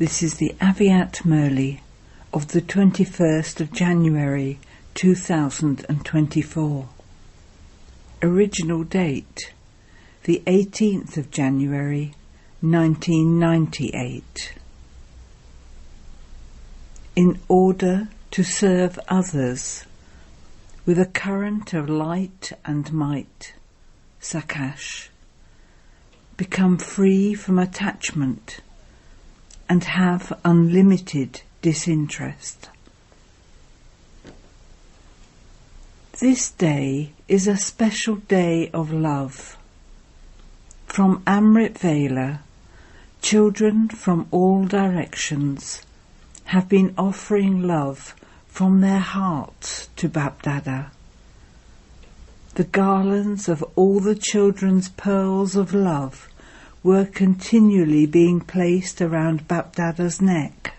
This is the Aviat Murli of the 21st of January 2024. Original date, the 18th of January 1998. In order to serve others with a current of light and might, Sakash, become free from attachment and have unlimited disinterest. This day is a special day of love. From Amrit Vela, children from all directions have been offering love from their hearts to Bapdada. The garlands of all the children's pearls of love were continually being placed around Bapdada's neck.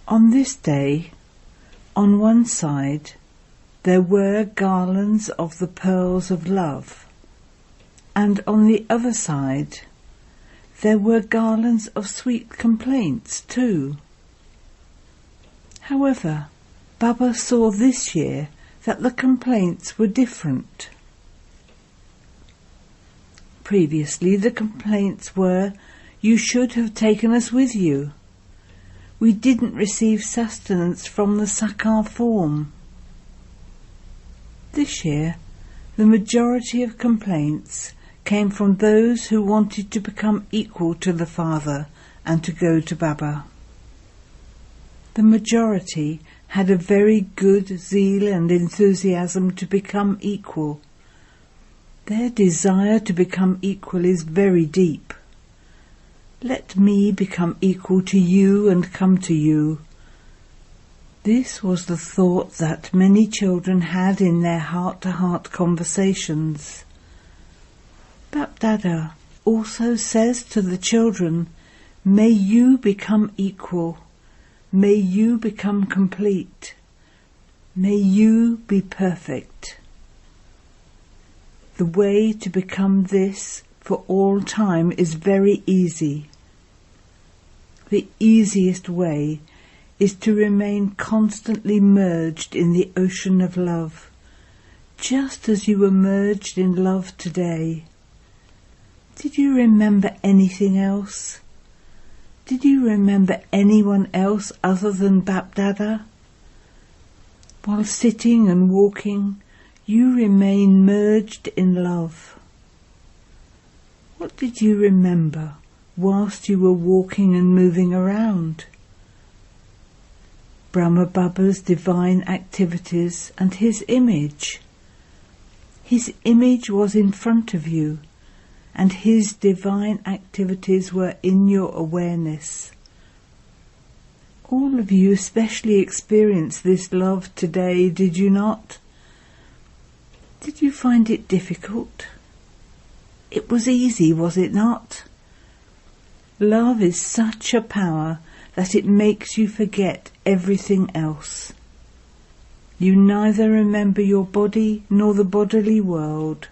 On this day, on one side, there were garlands of the pearls of love, and on the other side, there were garlands of sweet complaints too. However, Baba saw this year that the complaints were different. Previously, the complaints were, "You should have taken us with you. We didn't receive sustenance from the sakar form." This year, the majority of complaints came from those who wanted to become equal to the Father and to go to Baba. The majority had a very good zeal and enthusiasm to become equal. Their desire to become equal is very deep. Let me become equal to you and come to you. This was the thought that many children had in their heart-to-heart conversations. Bapdada also says to the children, "May you become equal. May you become complete. May you be perfect." The way to become this for all time is very easy. The easiest way is to remain constantly merged in the ocean of love, just as you were merged in love today. Did you remember anything else? Did you remember anyone else other than Bapdada? While sitting and walking, you remain merged in love. What did you remember whilst you were walking and moving around? Brahma Baba's divine activities and his image. His image was in front of you, and his divine activities were in your awareness. All of you especially experienced this love today, did you not? Did you find it difficult? It was easy, was it not? Love is such a power that it makes you forget everything else. You neither remember your body nor the bodily world.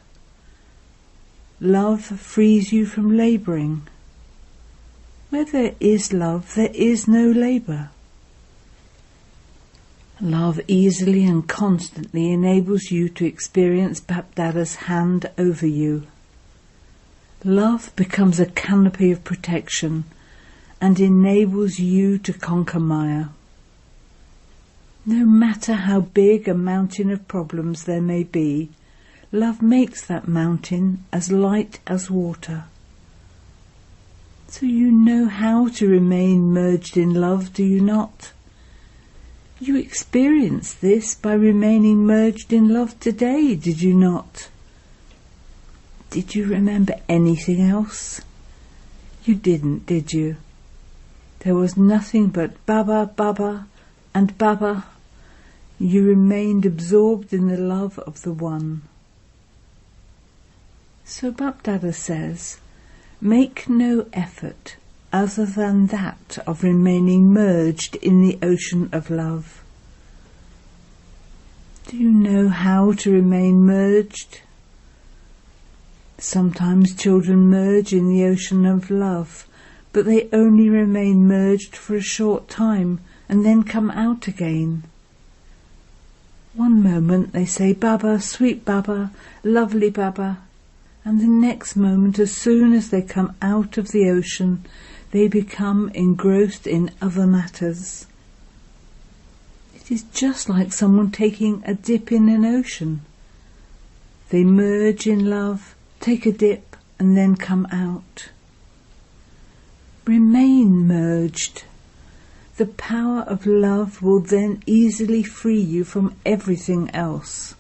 Love frees you from labouring. Where there is love, there is no labour. Love easily and constantly enables you to experience Bapdada's hand over you. Love becomes a canopy of protection and enables you to conquer Maya. No matter how big a mountain of problems there may be, love makes that mountain as light as water. So you know how to remain merged in love, do you not? You experienced this by remaining merged in love today, did you not? Did you remember anything else? You didn't, did you? There was nothing but Baba, Baba, and Baba. You remained absorbed in the love of the One. So Bapdada says, make no effort other than that of remaining merged in the ocean of love. Do you know how to remain merged? Sometimes children merge in the ocean of love but they only remain merged for a short time and then come out again. One moment they say, "Baba, sweet Baba, lovely Baba," and the next moment, as soon as they come out of the ocean, they become engrossed in other matters. It is just like someone taking a dip in an ocean. They merge in love, take a dip, and then come out. Remain merged. The power of love will then easily free you from everything else.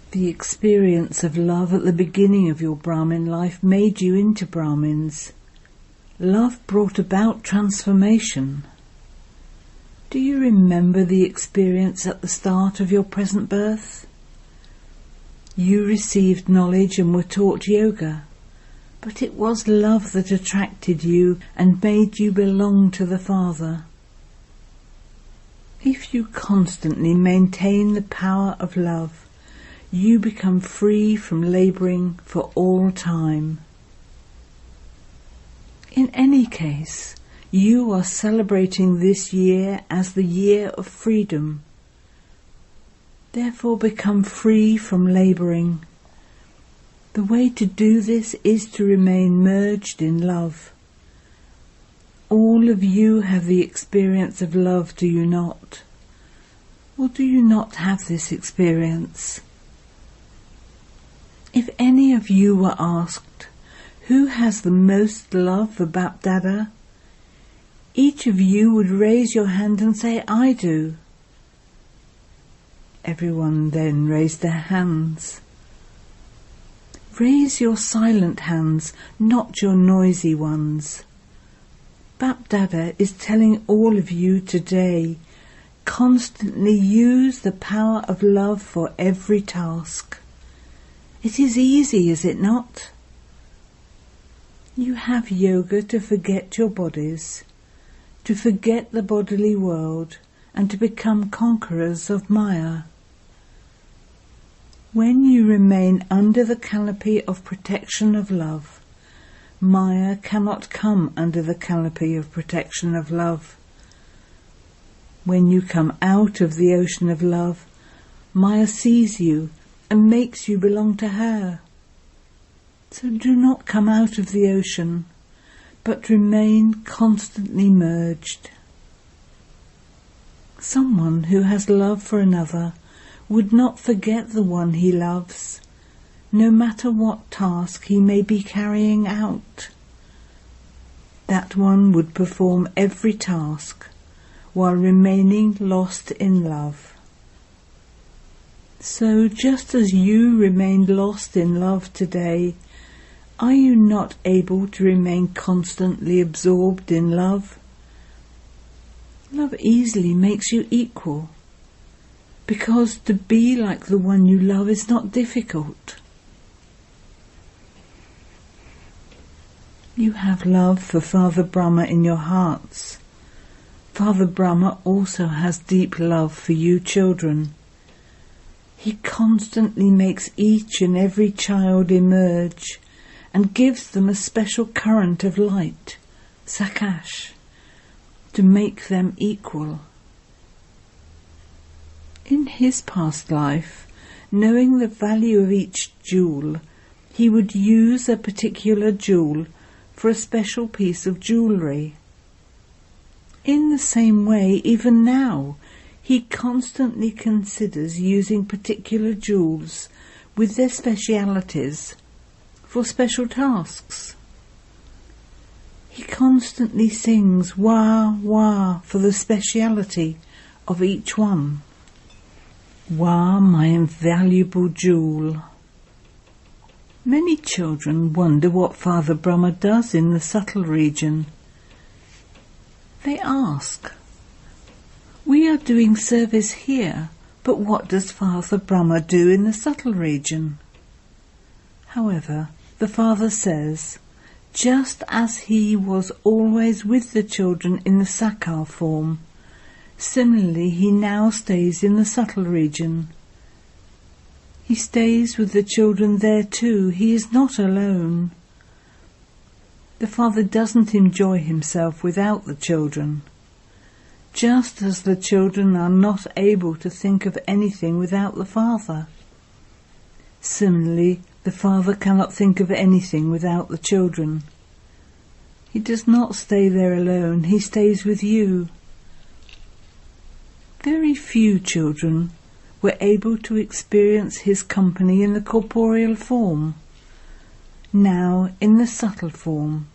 The experience of love at the beginning of your Brahmin life made you into Brahmins. Love brought about transformation. Do you remember the experience at the start of your present birth? You received knowledge and were taught yoga, but it was love that attracted you and made you belong to the Father. If you constantly maintain the power of love, you become free from labouring for all time. In any case, you are celebrating this year as the year of freedom. Therefore become free from labouring. The way to do this is to remain merged in love. All of you have the experience of love, do you not? Or do you not have this experience? If any of you were asked, who has the most love for Bap-Dada? Each of you would raise your hand and say, "I do." Everyone then raised their hands. Raise your silent hands, not your noisy ones. Bap-Dada is telling all of you today, constantly use the power of love for every task. It is easy, is it not? You have yoga to forget your bodies, to forget the bodily world, and to become conquerors of Maya. When you remain under the canopy of protection of love, Maya cannot come under the canopy of protection of love. When you come out of the ocean of love, Maya sees you and makes you belong to her. So do not come out of the ocean, but remain constantly merged. Someone who has love for another would not forget the one he loves, no matter what task he may be carrying out. That one would perform every task while remaining lost in love. So just as you remained lost in love today, are you not able to remain constantly absorbed in love? Love easily makes you equal, because to be like the one you love is not difficult. You have love for Father Brahma in your hearts. Father Brahma also has deep love for you children. He constantly makes each and every child emerge and gives them a special current of light, sakash, to make them equal. In his past life, knowing the value of each jewel, he would use a particular jewel for a special piece of jewellery. In the same way, even now, he constantly considers using particular jewels with their specialities for special tasks. He constantly sings wah wah for the speciality of each one. Wah, my invaluable jewel. Many children wonder what Father Brahma does in the subtle region. They ask, "We are doing service here, but what does Father Brahma do in the subtle region?" However, the Father says, just as he was always with the children in the Sakar form, similarly he now stays in the subtle region. He stays with the children there too. He is not alone. The Father doesn't enjoy himself without the children, just as the children are not able to think of anything without the Father. Similarly, the Father cannot think of anything without the children. He does not stay there alone, he stays with you. Very few children were able to experience his company in the corporeal form. Now, in the subtle form,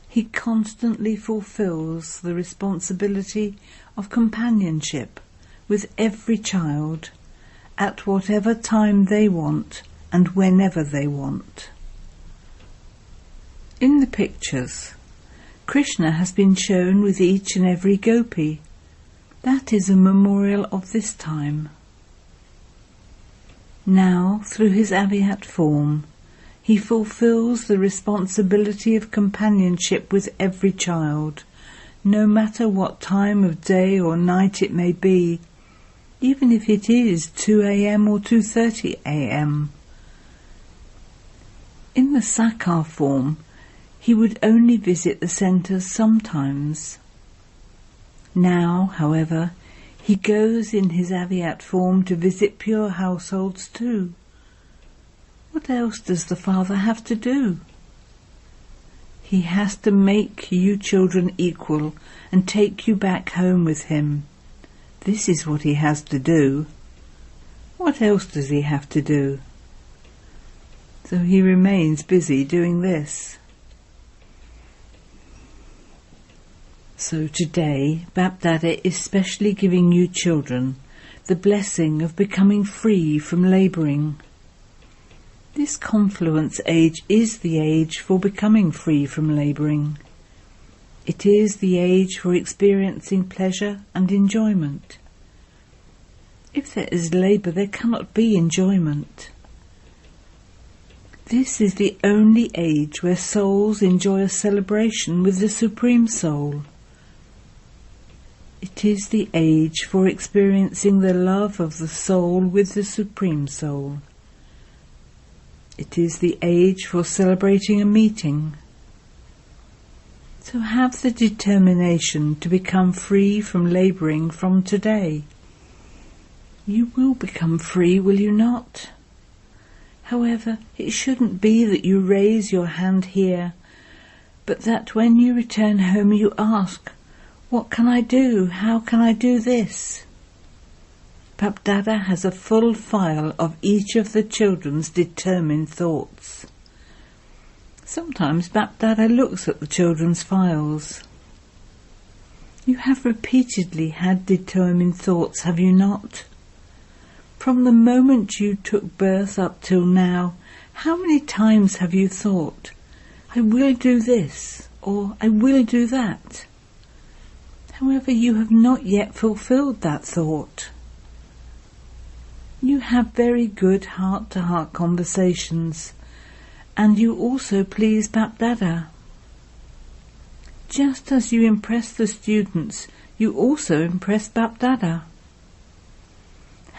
he constantly fulfills the responsibility of companionship with every child at whatever time they want and whenever they want. In the pictures, Krishna has been shown with each and every gopi. That is a memorial of this time. Now, through his avyat form, he fulfills the responsibility of companionship with every child, no matter what time of day or night it may be, even if it is 2 a.m. or 2:30 a.m. In the Sakar form, he would only visit the centres sometimes. Now, however, he goes in his avyat form to visit pure households too. What else does the Father have to do? He has to make you children equal and take you back home with him. This is what he has to do. What else does he have to do? So he remains busy doing this. So today, Bapdada is specially giving you children the blessing of becoming free from labouring. This confluence age is the age for becoming free from labouring. It is the age for experiencing pleasure and enjoyment. If there is labour, there cannot be enjoyment. This is the only age where souls enjoy a celebration with the Supreme Soul. It is the age for experiencing the love of the soul with the Supreme Soul. It is the age for celebrating a meeting. So have the determination to become free from labouring from today. You will become free, will you not? However, it shouldn't be that you raise your hand here, but that when you return home you ask, "What can I do? How can I do this?" Bapdada has a full file of each of the children's determined thoughts. Sometimes Bapdada looks at the children's files. You have repeatedly had determined thoughts, have you not? From the moment you took birth up till now, how many times have you thought, "I will do this," or "I will do that"? However, you have not yet fulfilled that thought. You have very good heart-to-heart conversations, and you also please Bapdada. Just as you impress the students, you also impress Bapdada.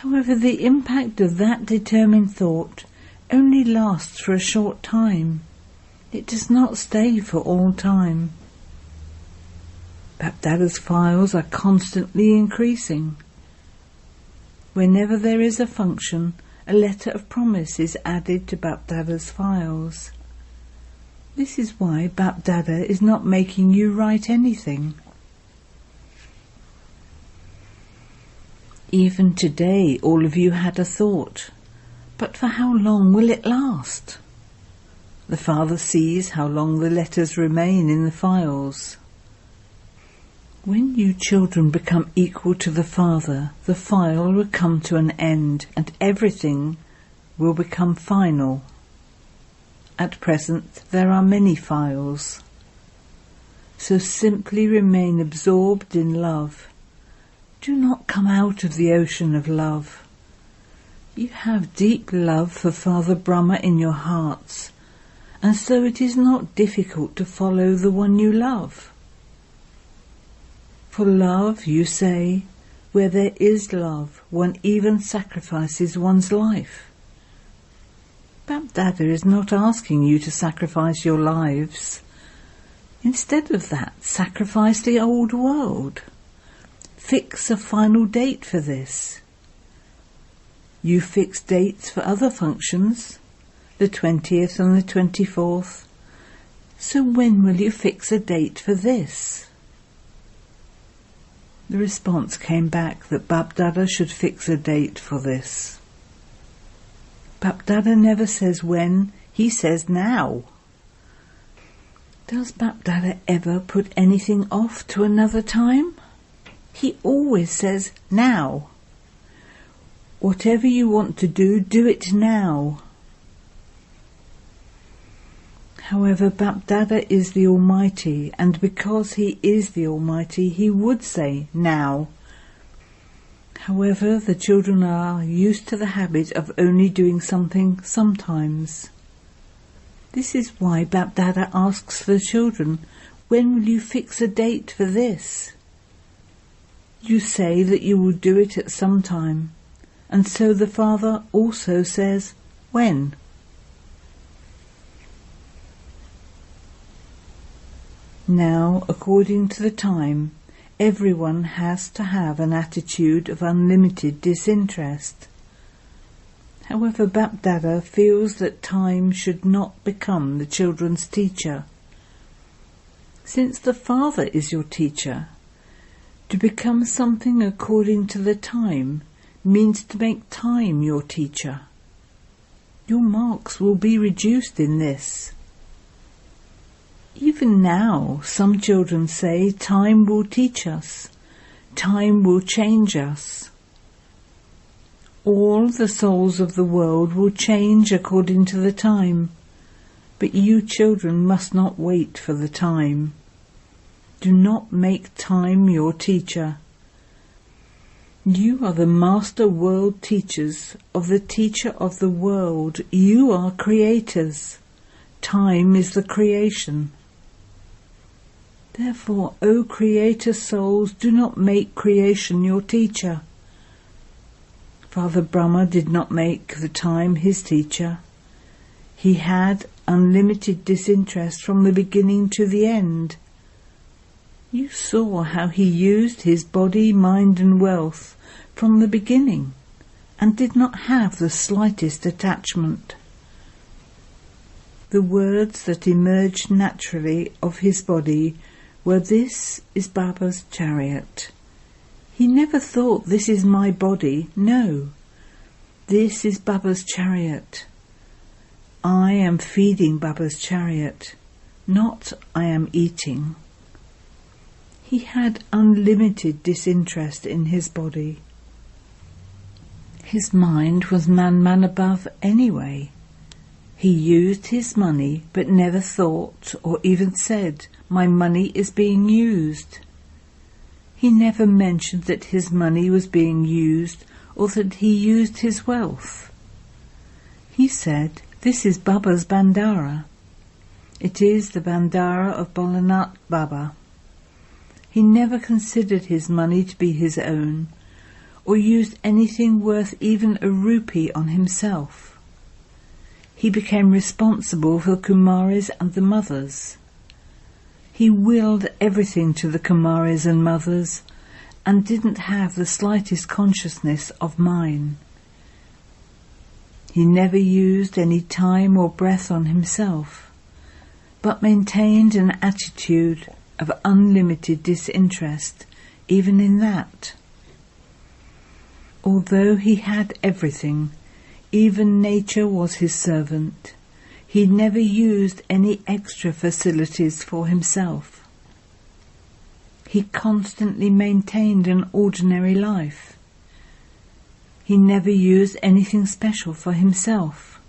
However, the impact of that determined thought only lasts for a short time. It does not stay for all time. Bapdada's files are constantly increasing. Whenever there is a function, a letter of promise is added to Bapdada's files. This is why Bapdada is not making you write anything. Even today all of you had a thought, but for how long will it last? The Father sees how long the letters remain in the files. When you children become equal to the Father, the file will come to an end and everything will become final. At present there are many files. So simply remain absorbed in love. Do not come out of the ocean of love. You have deep love for Father Brahma in your hearts, and so it is not difficult to follow the one you love. For love, you say, where there is love, one even sacrifices one's life. Bapdada is not asking you to sacrifice your lives. Instead of that, sacrifice the old world. Fix a final date for this. You fix dates for other functions, the 20th and the 24th. So when will you fix a date for this? The response came back that Bapdada should fix a date for this. Bapdada never says when, he says now. Does Bapdada ever put anything off to another time? He always says now. Whatever you want to do, do it now. However, Bapdada is the Almighty, and because he is the Almighty, he would say now. However, the children are used to the habit of only doing something sometimes. This is why Bapdada asks the children, when will you fix a date for this? You say that you will do it at some time, and so the Father also says, when? Now, according to the time, everyone has to have an attitude of unlimited disinterest. However, Bapdada feels that time should not become the children's teacher. Since the Father is your teacher, to become something according to the time means to make time your teacher. Your marks will be reduced in this. Even now, some children say time will teach us, time will change us. All the souls of the world will change according to the time, but you children must not wait for the time. Do not make time your teacher. You are the master world teachers of the teacher of the world. You are creators. Time is the creation. Therefore, O creator souls, do not make creation your teacher. Father Brahma did not make the time his teacher. He had unlimited disinterest from the beginning to the end. You saw how he used his body, mind and wealth from the beginning, and did not have the slightest attachment. The words that emerged naturally of his body were, "This is Baba's chariot." He never thought, "This is my body." No, this is Baba's chariot. I am feeding Baba's chariot, not I am eating. He had unlimited disinterest in his body. His mind was man above anyway. He used his money but never thought or even said, "My money is being used." He never mentioned that his money was being used or that he used his wealth. He said, "This is Baba's Bandara. It is the Bandara of Bholanath Baba." He never considered his money to be his own, or used anything worth even a rupee on himself. He became responsible for the Kumaris and the mothers. He willed everything to the Kumaris and mothers, and didn't have the slightest consciousness of mine. He never used any time or breath on himself, but maintained an attitude of unlimited disinterest, even in that. Although he had everything, even nature was his servant, he never used any extra facilities for himself. He constantly maintained an ordinary life. He never used anything special for himself.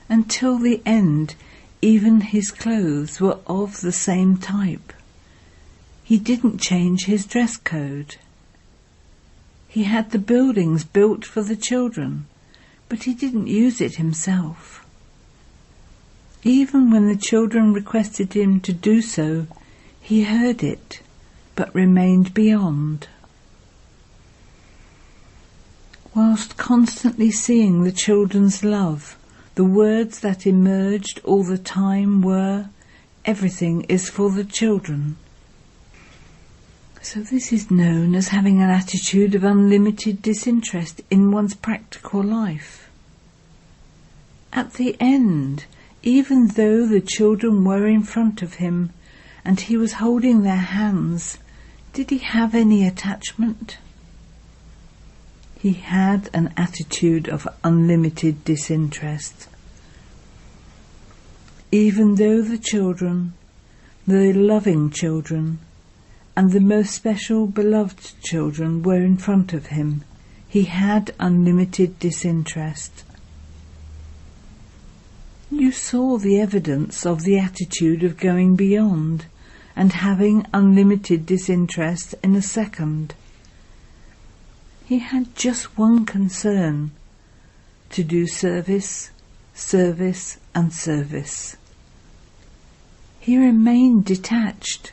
Until the end, even his clothes were of the same type. He didn't change his dress code. He had the buildings built for the children, but he didn't use it himself. Even when the children requested him to do so, he heard it, but remained beyond. Whilst constantly seeing the children's love, the words that emerged all the time were, everything is for the children. So this is known as having an attitude of unlimited disinterest in one's practical life. At the end, even though the children were in front of him and he was holding their hands, did he have any attachment? He had an attitude of unlimited disinterest. Even though the children, the loving children, and the most special beloved children were in front of him, he had unlimited disinterest. You saw the evidence of the attitude of going beyond and having unlimited disinterest in a second. He had just one concern: to do service, service and service. He remained detached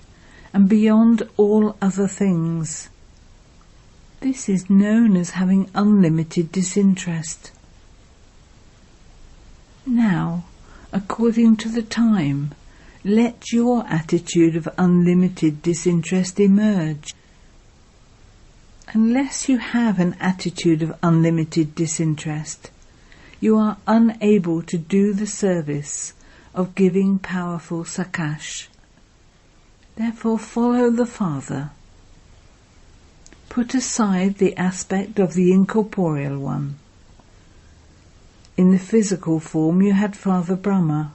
and beyond all other things. This is known as having unlimited disinterest. Now, according to the time, let your attitude of unlimited disinterest emerge. Unless you have an attitude of unlimited disinterest, you are unable to do the service of giving powerful sakash. Therefore follow the Father. Put aside the aspect of the incorporeal one. In the physical form you had Father Brahma.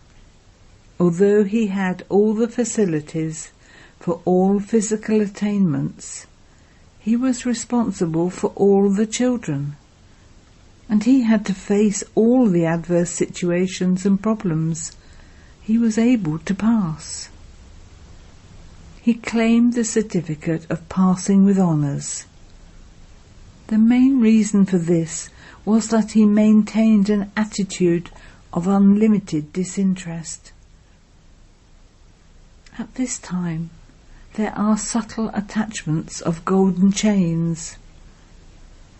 Although he had all the facilities for all physical attainments, he was responsible for all the children, and he had to face all the adverse situations and problems he was able to pass. He claimed the certificate of passing with honours. The main reason for this was that he maintained an attitude of unlimited disinterest. At this time, there are subtle attachments of golden chains.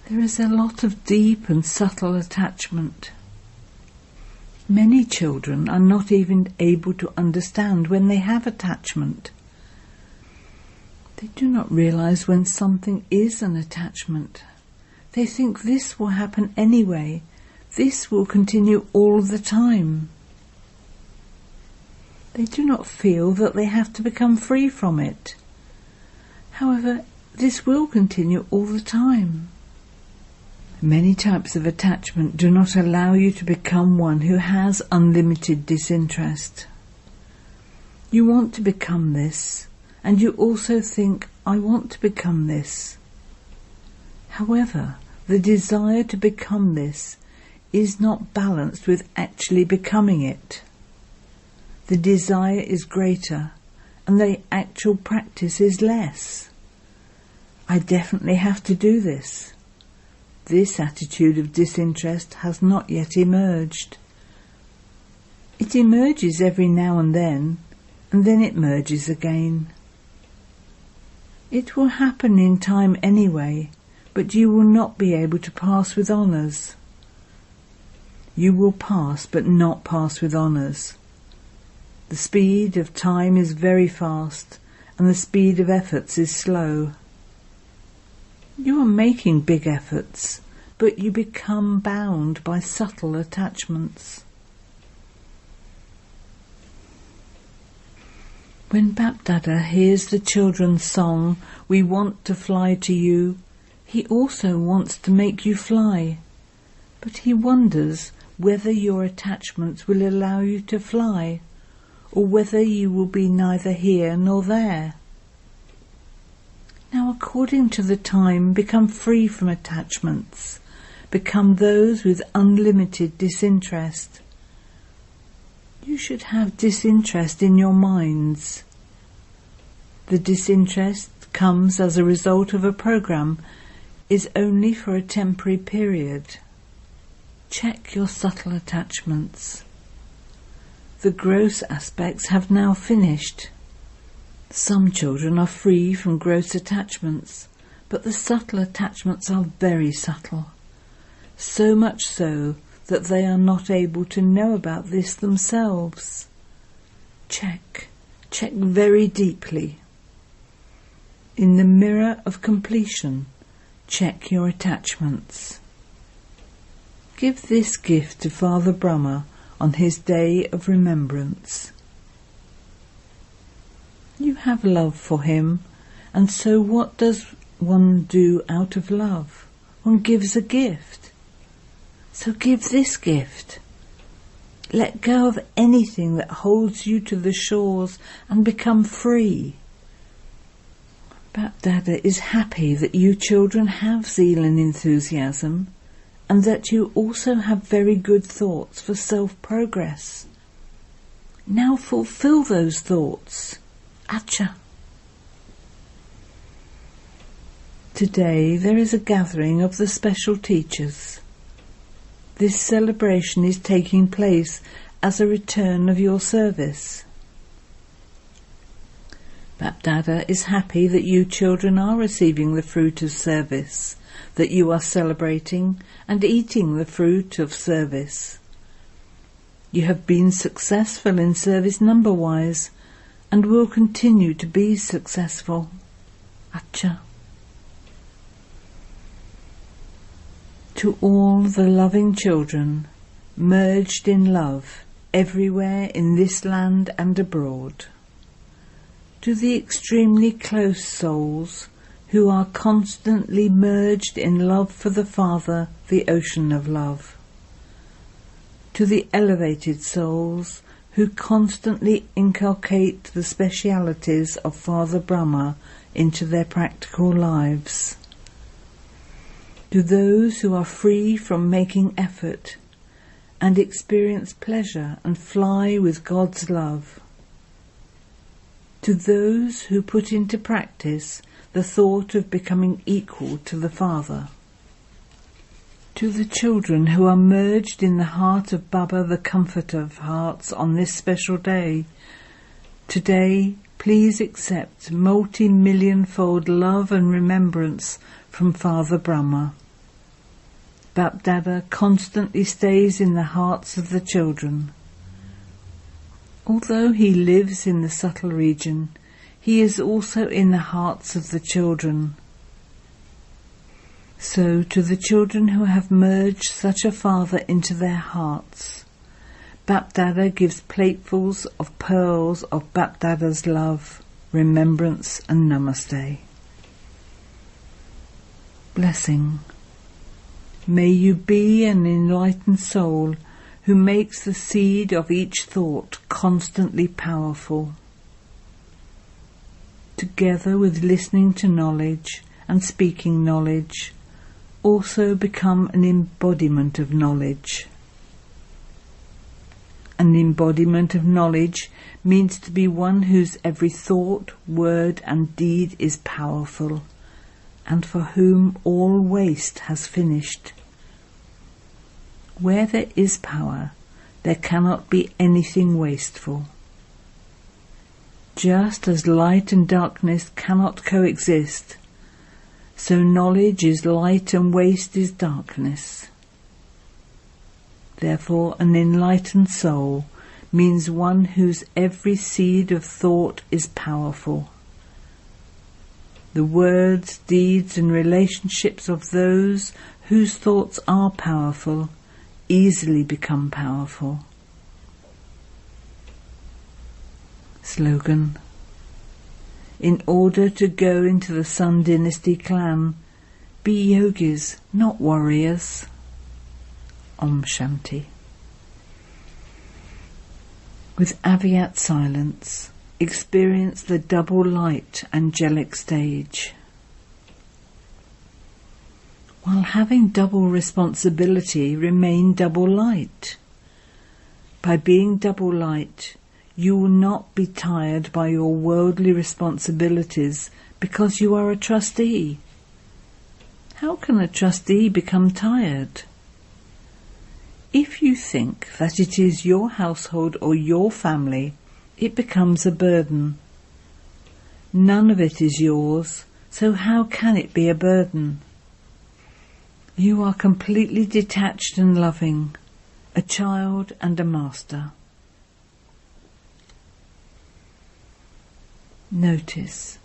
There is a lot of deep and subtle attachment. Many children are not even able to understand when they have attachment. They do not realize when something is an attachment. They think this will happen anyway. This will continue all the time. They do not feel that they have to become free from it. However, this will continue all the time. Many types of attachment do not allow you to become one who has unlimited disinterest. You want to become this, and you also think, I want to become this. However, the desire to become this is not balanced with actually becoming it. The desire is greater, and the actual practice is less. I definitely have to do this. This attitude of disinterest has not yet emerged. It emerges every now and then it merges again. It will happen in time anyway, but you will not be able to pass with honours. You will pass, but not pass with honours. The speed of time is very fast, and the speed of efforts is slow. You are making big efforts, but you become bound by subtle attachments. When Bapdada hears the children's song, "We want to fly to you," he also wants to make you fly, but he wonders whether your attachments will allow you to fly, or whether you will be neither here nor there. Now, according to the time, become free from attachments. Become those with unlimited disinterest. You should have disinterest in your minds. The disinterest comes as a result of a program, is only for a temporary period. Check your subtle attachments. The gross aspects have now finished. Some children are free from gross attachments, but the subtle attachments are very subtle. So much so that they are not able to know about this themselves. Check check very deeply. In the mirror of completion, check your attachments. Give this gift to Father Brahma on his day of remembrance. You have love for him, and so what does one do out of love? One gives a gift. So give this gift. Let go of anything that holds you to the shores and become free. Bap-Dada is happy that you children have zeal and enthusiasm, and that you also have very good thoughts for self-progress. Now fulfill those thoughts. Acha. Today there is a gathering of the special teachers. This celebration is taking place as a return of your service. Bap-Dada is happy that you children are receiving the fruit of service, that you are celebrating and eating the fruit of service. You have been successful in service number-wise and will continue to be successful. Acha. To all the loving children, merged in love, everywhere in this land and abroad. To the extremely close souls, who are constantly merged in love for the Father, the ocean of love. To the elevated souls, who constantly inculcate the specialities of Father Brahma into their practical lives. To those who are free from making effort and experience pleasure and fly with God's love. To those who put into practice the thought of becoming equal to the Father. To the children who are merged in the heart of Baba, the comforter of hearts, on this special day. Today, please accept multi-million-fold love and remembrance from Father Brahma. Bap-Dada constantly stays in the hearts of the children. Although he lives in the subtle region, he is also in the hearts of the children. So to the children who have merged such a Father into their hearts, Bap-Dada gives platefuls of pearls of Bap-Dada's love, remembrance and namaste. Blessing. May you be an enlightened soul who makes the seed of each thought constantly powerful. Together with listening to knowledge and speaking knowledge, also become an embodiment of knowledge. An embodiment of knowledge means to be one whose every thought, word and deed is powerful, and for whom all waste has finished. Where there is power, there cannot be anything wasteful. Just as light and darkness cannot coexist, so knowledge is light and waste is darkness. Therefore, an enlightened soul means one whose every seed of thought is powerful. The words, deeds and relationships of those whose thoughts are powerful easily become powerful. Slogan. In order to go into the Sun Dynasty clan, be yogis, not warriors. Om Shanti. With Avyat silence, experience the double light angelic stage. While having double responsibility, remain double light. By being double light, you will not be tired by your worldly responsibilities because you are a trustee. How can a trustee become tired? If you think that it is your household or your family, it becomes a burden. None of it is yours, so how can it be a burden? You are completely detached and loving, a child and a master. Notice,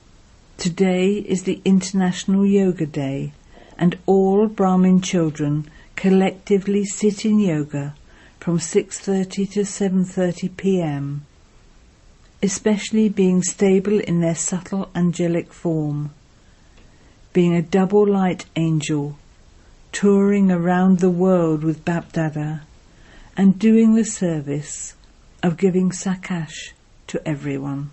today is the International Yoga Day, and all Brahmin children collectively sit in yoga from 6:30 to 7:30 p.m., especially being stable in their subtle angelic form, being a double light angel, touring around the world with Bapdada, and doing the service of giving sakash to everyone.